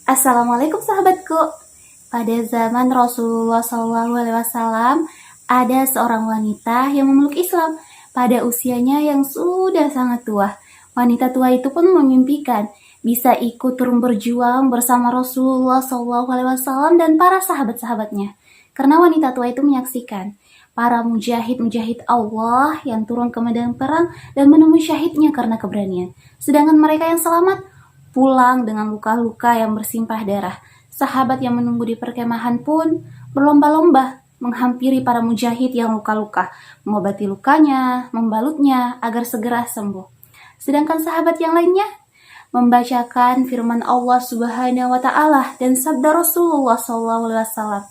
Assalamualaikum sahabatku. Pada zaman Rasulullah SAW, ada seorang wanita yang memeluk Islam pada usianya yang sudah sangat tua. Wanita tua itu pun memimpikan bisa ikut turun berjuang bersama Rasulullah SAW dan para sahabat-sahabatnya. Karena wanita tua itu menyaksikan para mujahid-mujahid Allah yang turun ke medan perang dan menemui syahidnya karena keberanian. Sedangkan mereka yang selamat pulang dengan luka-luka yang bersimpah darah. Sahabat yang menunggu di perkemahan pun berlomba-lomba menghampiri para mujahid yang luka-luka, mengobati lukanya, membalutnya agar segera sembuh. Sedangkan sahabat yang lainnya membacakan firman Allah Subhanahu wa taala dan sabda Rasulullah SAW.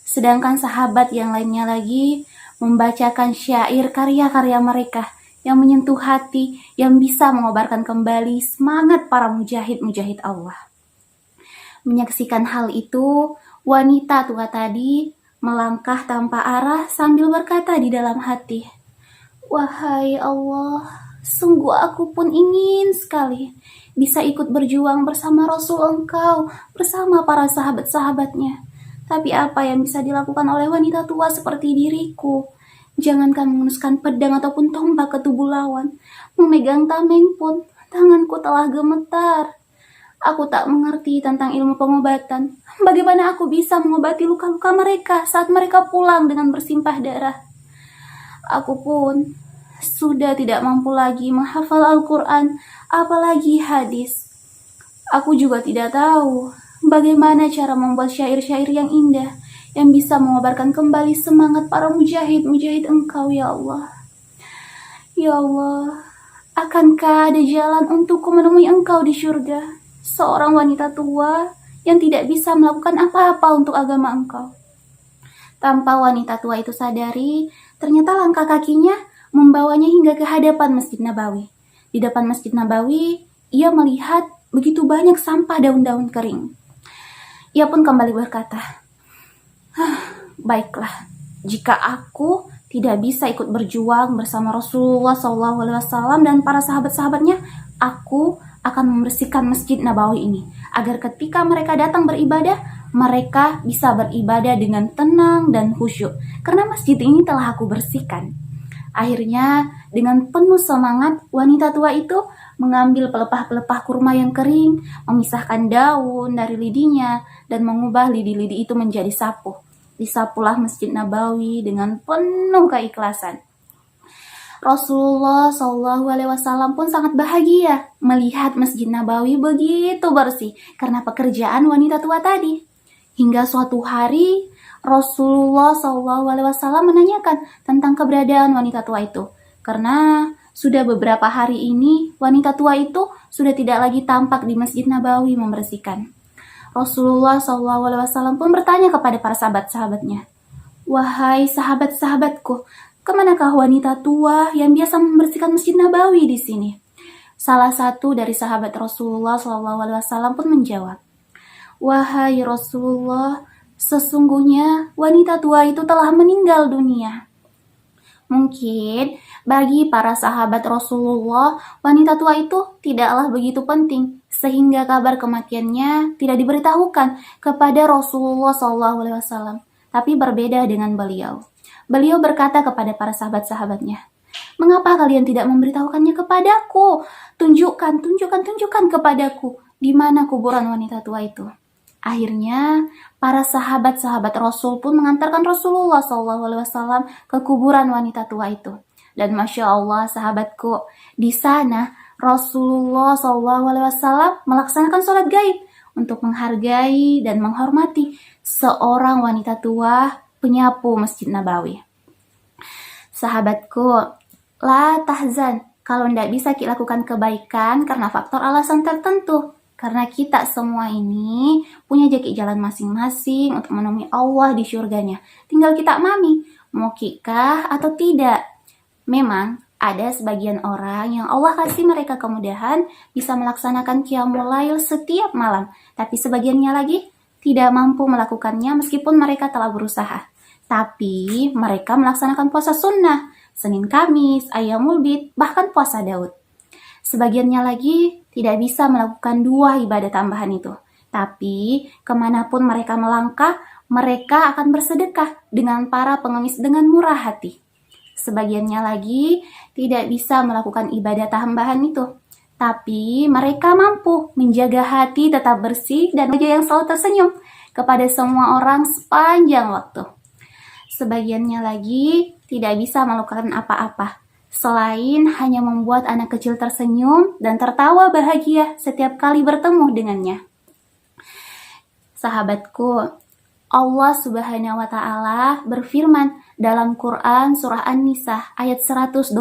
Sedangkan sahabat yang lainnya lagi membacakan syair karya-karya mereka yang menyentuh hati, yang bisa mengobarkan kembali semangat para mujahid-mujahid Allah. Menyaksikan hal itu, wanita tua tadi melangkah tanpa arah sambil berkata di dalam hati, "Wahai Allah, sungguh aku pun ingin sekali bisa ikut berjuang bersama Rasul Engkau, bersama para sahabat-sahabatnya. Tapi apa yang bisa dilakukan oleh wanita tua seperti diriku? Jangankan mengenuskan pedang ataupun tombak ke tubuh lawan, memegang tameng pun tanganku telah gemetar. Aku tak mengerti tentang ilmu pengobatan. Bagaimana aku bisa mengobati luka-luka mereka saat mereka pulang dengan bersimpah darah? Aku pun sudah tidak mampu lagi menghafal Al-Quran, apalagi hadis. Aku juga tidak tahu bagaimana cara membuat syair-syair yang indah, yang bisa mengobarkan kembali semangat para mujahid-mujahid Engkau, ya Allah. Ya Allah, akankah ada jalan untukku menemui Engkau di surga? Seorang wanita tua yang tidak bisa melakukan apa-apa untuk agama Engkau." Tanpa wanita tua itu sadari, ternyata langkah kakinya membawanya hingga ke hadapan Masjid Nabawi. Di depan Masjid Nabawi, ia melihat begitu banyak sampah daun-daun kering. Ia pun kembali berkata, "Baiklah, jika aku tidak bisa ikut berjuang bersama Rasulullah SAW dan para sahabat-sahabatnya, aku akan membersihkan Masjid Nabawi ini, agar ketika mereka datang beribadah, mereka bisa beribadah dengan tenang dan khusyuk, karena masjid ini telah aku bersihkan." Akhirnya, dengan penuh semangat, wanita tua itu mengambil pelepah-pelepah kurma yang kering, memisahkan daun dari lidinya, dan mengubah lidi-lidi itu menjadi sapu. Disapulah Masjid Nabawi dengan penuh keikhlasan. Rasulullah SAW pun sangat bahagia melihat Masjid Nabawi begitu bersih karena pekerjaan wanita tua tadi. Hingga suatu hari, Rasulullah SAW menanyakan tentang keberadaan wanita tua itu. Karena sudah beberapa hari ini, wanita tua itu sudah tidak lagi tampak di Masjid Nabawi membersihkan. Rasulullah SAW pun bertanya kepada para sahabat-sahabatnya, "Wahai sahabat-sahabatku, kemanakah wanita tua yang biasa membersihkan Masjid Nabawi di sini?" Salah satu dari sahabat Rasulullah SAW pun menjawab, "Wahai Rasulullah, sesungguhnya wanita tua itu telah meninggal dunia." Mungkin bagi para sahabat Rasulullah, wanita tua itu tidaklah begitu penting, sehingga kabar kematiannya tidak diberitahukan kepada Rasulullah SAW. Tapi berbeda dengan beliau. Beliau berkata kepada para sahabat-sahabatnya, "Mengapa kalian tidak memberitahukannya kepadaku? Tunjukkan kepadaku di mana kuburan wanita tua itu." Akhirnya, para sahabat-sahabat Rasul pun mengantarkan Rasulullah SAW ke kuburan wanita tua itu. Dan Masya Allah sahabatku, di sana Rasulullah SAW melaksanakan sholat gaib untuk menghargai dan menghormati seorang wanita tua penyapu Masjid Nabawi. Sahabatku, la tahzan kalau tidak bisa kita lakukan kebaikan karena faktor alasan tertentu. Karena kita semua ini punya jaki jalan masing-masing untuk menemui Allah di surganya. Tinggal kita mami, mau kikah atau tidak. Memang ada sebagian orang yang Allah kasih mereka kemudahan bisa melaksanakan qiyamul lail setiap malam. Tapi sebagiannya lagi tidak mampu melakukannya meskipun mereka telah berusaha. Tapi mereka melaksanakan puasa sunnah, Senin Kamis, Ayyamul Bid, bahkan puasa Daud. Sebagiannya lagi tidak bisa melakukan dua ibadah tambahan itu, Tapi kemanapun mereka melangkah, mereka akan bersedekah dengan para pengemis dengan murah hati. Sebagiannya lagi tidak bisa melakukan ibadah tambahan itu, tapi mereka mampu menjaga hati tetap bersih dan wajah yang selalu tersenyum kepada semua orang sepanjang waktu. Sebagiannya lagi tidak bisa melakukan apa-apa, selain hanya membuat anak kecil tersenyum dan tertawa bahagia setiap kali bertemu dengannya. Sahabatku, Allah Subhanahu wa Ta'ala berfirman dalam Quran surah An-Nisa ayat 124.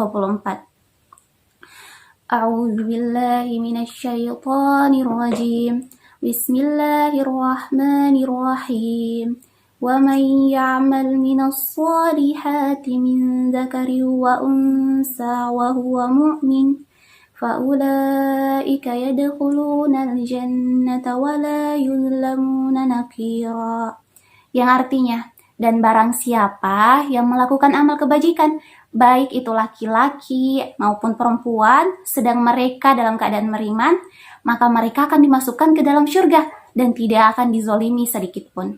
A'udzu billahi minasyaitonir rajim. Bismillahirrahmanirrahim. Wa man ya'mal minas solihati min dzakarin wa unsa wa huwa mu'min فَأُولَئِكَ يَدْخُلُونَ الْجَنَّةَ وَلَا يُظْلَمُونَ نَقِيرًا. Yang artinya, dan barang siapa yang melakukan amal kebajikan, baik itu laki-laki maupun perempuan, sedang mereka dalam keadaan beriman, maka mereka akan dimasukkan ke dalam surga dan tidak akan dizolimi sedikit pun.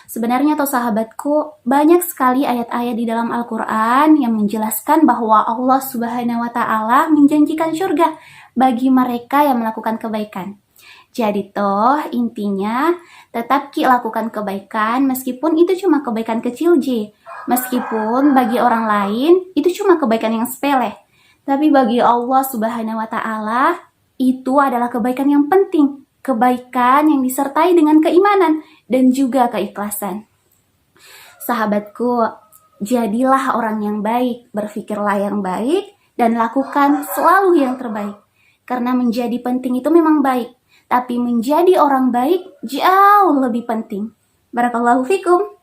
Sebenarnya sahabatku, banyak sekali ayat-ayat di dalam Al-Quran yang menjelaskan bahwa Allah Subhanahu wa Ta'ala menjanjikan surga bagi mereka yang melakukan kebaikan. Jadi intinya tetap lakukan kebaikan meskipun itu cuma kebaikan kecil meskipun bagi orang lain itu cuma kebaikan yang sepele. Tapi bagi Allah Subhanahu wa Ta'ala itu adalah kebaikan yang penting, kebaikan yang disertai dengan keimanan dan juga keikhlasan. Sahabatku, jadilah orang yang baik, berpikirlah yang baik, dan lakukan selalu yang terbaik. Karena menjadi penting itu memang baik, tapi menjadi orang baik jauh lebih penting. Barakallahu fikum.